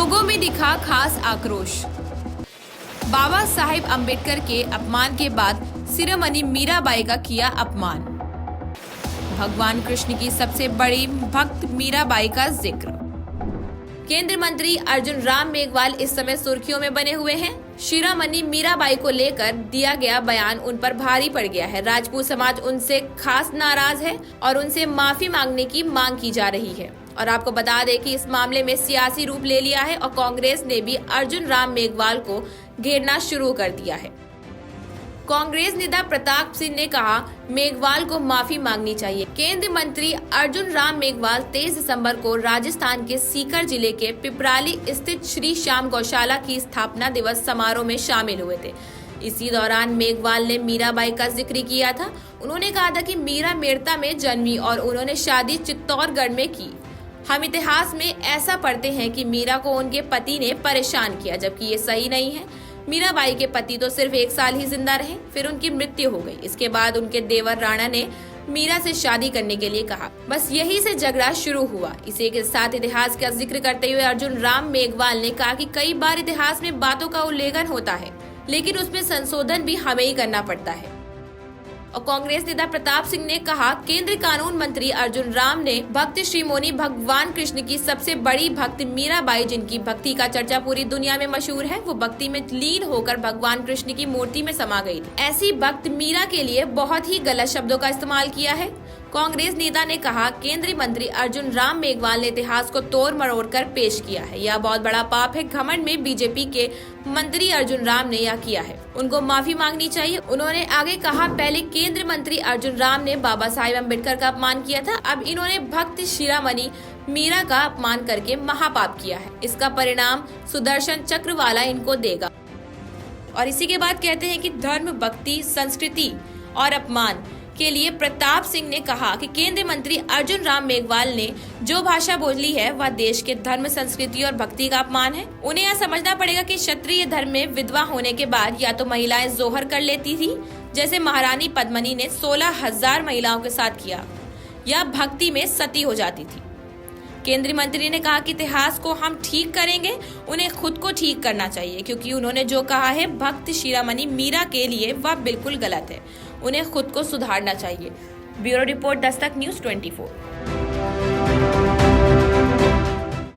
लोगों में दिखा खास आक्रोश। बाबा साहेब अम्बेडकर के अपमान के बाद शिरोमणि मीराबाई का किया अपमान। भगवान कृष्ण की सबसे बड़ी भक्त मीराबाई का जिक्र। केंद्रीय मंत्री अर्जुन राम मेघवाल इस समय सुर्खियों में बने हुए हैं। शिरोमणि मीराबाई को लेकर दिया गया बयान उन पर भारी पड़ गया है। राजपूत समाज उनसे खास नाराज है और उनसे माफी मांगने की मांग की जा रही है। और आपको बता दें कि इस मामले में सियासी रूप ले लिया है और कांग्रेस ने भी अर्जुन राम मेघवाल को घेरना शुरू कर दिया है। कांग्रेस नेता प्रताप सिंह ने कहा, मेघवाल को माफी मांगनी चाहिए। केंद्रीय मंत्री अर्जुन राम मेघवाल 23 दिसंबर को राजस्थान के सीकर जिले के पिपराली स्थित श्री श्याम गौशाला की स्थापना दिवस समारोह में शामिल हुए थे। इसी दौरान मेघवाल ने मीराबाई का जिक्र किया था। उन्होंने कहा था कि मीरा मेड़ता में जन्मी और उन्होंने शादी चित्तौड़गढ़ में की। हम इतिहास में ऐसा पढ़ते हैं कि मीरा को उनके पति ने परेशान किया, जबकि ये सही नहीं है। मीराबाई के पति तो सिर्फ 1 साल ही जिंदा रहे, फिर उनकी मृत्यु हो गई। इसके बाद उनके देवर राणा ने मीरा से शादी करने के लिए कहा। बस यही से झगड़ा शुरू हुआ। इसी के साथ इतिहास का जिक्र करते हुए अर्जुन राम मेघवाल ने कहा कि कई बार इतिहास में बातों का उल्लेखन होता है, लेकिन उसमें संशोधन भी हमें ही करना पड़ता है। और कांग्रेस नेता प्रताप सिंह ने कहा, केंद्रीय कानून मंत्री अर्जुन राम ने भक्त शिरोमणि भगवान कृष्ण की सबसे बड़ी भक्त मीराबाई, जिनकी भक्ति का चर्चा पूरी दुनिया में मशहूर है, वो भक्ति में लीन होकर भगवान कृष्ण की मूर्ति में समा गई थी। ऐसी भक्त मीरा के लिए बहुत ही गलत शब्दों का इस्तेमाल किया है। कांग्रेस नेता ने कहा, केंद्रीय मंत्री अर्जुन राम मेघवाल ने इतिहास को तोड़ मरोड़ कर पेश किया है। यह बहुत बड़ा पाप है। घमंड में बीजेपी के मंत्री अर्जुन राम ने यह किया है, उनको माफी मांगनी चाहिए। उन्होंने आगे कहा, पहले केंद्रीय मंत्री अर्जुन राम ने बाबा साहेब अम्बेडकर का अपमान किया था, अब इन्होंने भक्त शिरोमणि मीरा का अपमान करके महापाप किया है। इसका परिणाम सुदर्शन चक्र वाला इनको देगा। और इसी के बाद कहते हैं कि धर्म, भक्ति, संस्कृति और अपमान के लिए प्रताप सिंह ने कहा कि केंद्रीय मंत्री अर्जुन राम मेघवाल ने जो भाषा बोली है वह देश के धर्म, संस्कृति और भक्ति का अपमान है। उन्हें यह समझना पड़ेगा कि क्षत्रिय धर्म में विधवा होने के बाद या तो महिलाएं जोहर कर लेती थी, जैसे महारानी पद्मिनी ने 16,000 महिलाओं के साथ किया, या भक्ति में सती हो जाती थी। केंद्रीय मंत्री ने कहा कि इतिहास को हम ठीक करेंगे, उन्हें खुद को ठीक करना चाहिए, क्योंकि उन्होंने जो कहा है भक्त शिरोमणि मीरा के लिए वह बिल्कुल गलत है। उन्हें खुद को सुधारना चाहिए। Bureau report, Dastak news 24।